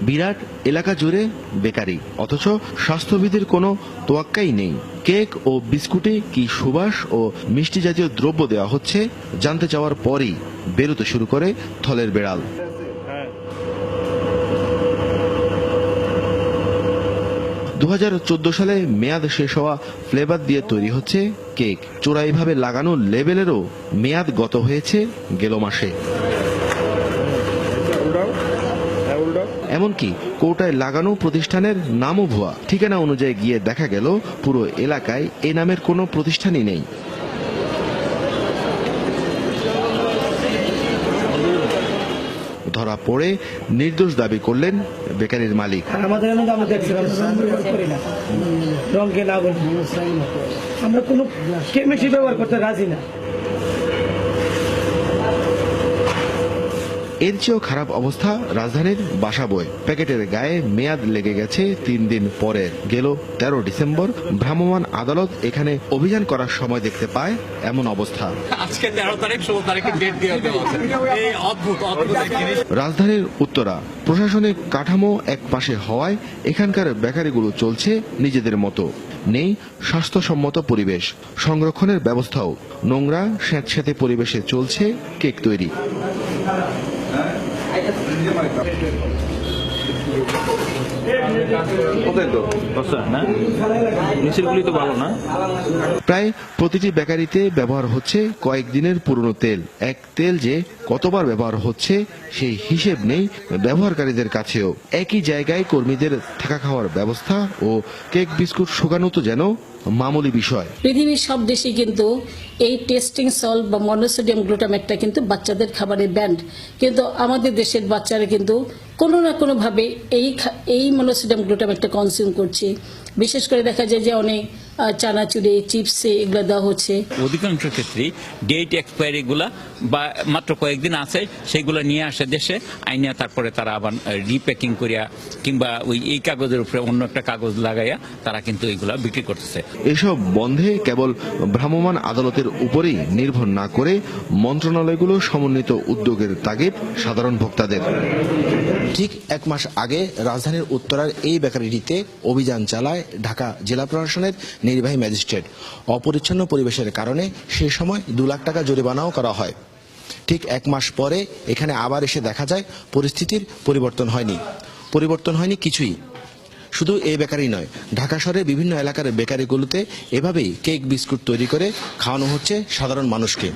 বিরাট এলাকা জুড়ে বেকারি, অথচ স্বাস্থ্যবিধির কোনো তোয়াক্কাই নেই। কেক ও বিস্কুটে কি সুবাস ও মিষ্টি জাতীয় দ্রব্য দেওয়া হচ্ছে জানতে চাওয়ার পরই বেরোতে শুরু করে থলের বেড়াল। 2014 সালে মেয়াদ শেষ হওয়া ফ্লেভার দিয়ে তৈরি হচ্ছে কেক। চোরাইভাবে লাগানো লেবেলেরও মেয়াদ গত হয়েছে গেল মাসে। এমনকি কোটায় লাগানো প্রতিষ্ঠানের নামও ভুয়া। ঠিকানা অনুযায়ী গিয়ে দেখা গেল পুরো এলাকায় এ নামের কোনো প্রতিষ্ঠানই নেই। ধরা পড়ে নির্দোষ দাবি করলেন বেকারির মালিক। আমরা কোনো কেমিস্ট্রি ব্যবহার করতে রাজি না। এর চেয়েও খারাপ অবস্থা রাজধানীর বাসাবোয়। প্যাকেটের গায়ে মেয়াদ লেগে গেছে 3 দিন পরে। গেল 13 ডিসেম্বর ভ্রাম্যমাণ আদালত এখানে অভিযান করার সময় দেখতে পায় এমন অবস্থা। আজকে 13 তারিখ 16 তারিখে ডেট দিয়ে দেওয়া আছে। এই অদ্ভুত জিনিস। রাজধানীর উত্তরা প্রশাসনিক কাঠামো এক পাশে হওয়ায় এখানকার বেকারিগুলো চলছে নিজেদের মতো। নেই স্বাস্থ্যসম্মত পরিবেশ, সংরক্ষণের ব্যবস্থাও। নোংরা স্যাঁতস্যাঁতে পরিবেশে চলছে কেক তৈরি। প্রায় প্রতিটি বেকারিতে ব্যবহার হচ্ছে কয়েকদিনের পুরনো তেল। এক তেল যে কতবার ব্যবহার হচ্ছে সেই হিসেব নেই ব্যবহারকারীদের কাছেও। একই জায়গায় কর্মীদের থাকা খাওয়ার ব্যবস্থা ও কেক বিস্কুট শুকানো তো যেন মামুলি বিষয়। পৃথিবীর সব দেশে কিন্তু এই টেস্টিং সল্ট বা মনোসোডিয়াম গ্লুটামেটটা কিন্তু বাচ্চাদের খাবারে ব্যান্ড, কিন্তু আমাদের দেশের বাচ্চারা কিন্তু কোনো না কোনো ভাবে এই মনোসোডিয়াম গ্লুটামেটটা কনজিউম করছে। বিশেষ করে দেখা যায় যে অনেক চানাচুরে, চিপসে এগুলো দেওয়া হচ্ছে। অধিকাংশ ক্ষেত্রেই ডেট এক্সপায়ারি গুলা বা মাত্র কয়েকদিন আছে সেগুলো নিয়ে আসে দেশে, আইনে তারপরে তারা আবার রিপ্যাকিং করিয়া কিংবা এই কাগজের উপরে অন্য একটা কাগজ লাগাইয়া তারা কিন্তু এইগুলা বিক্রি করতেছে। এসব বন্ধে কেবল ভ্রাম্যমাণ আদালতের উপরেই নির্ভর না করে মন্ত্রণালয়গুলো সমন্বিত উদ্যোগের তাগিদ সাধারণ ভোক্তাদের। ঠিক 1 মাস আগে রাজধানীর উত্তরার এই বেকারিটিতে অভিযান চালায় ঢাকা জেলা প্রশাসনের নির্বাহী ম্যাজিস্ট্রেট। অপরিচ্ছন্ন পরিবেশের কারণে সে সময় 2 লাখ টাকা জরিমানাও করা হয়। ঠিক 1 মাস পরে এখানে আবার এসে দেখা যায় পরিস্থিতির পরিবর্তন হয়নি কিছুই। শুধু এই বেকারি নয়, ঢাকা শহরের বিভিন্ন এলাকার বেকারিগুলোতে এভাবেই কেক বিস্কুট তৈরি করে খাওয়ানো হচ্ছে সাধারণ মানুষকে।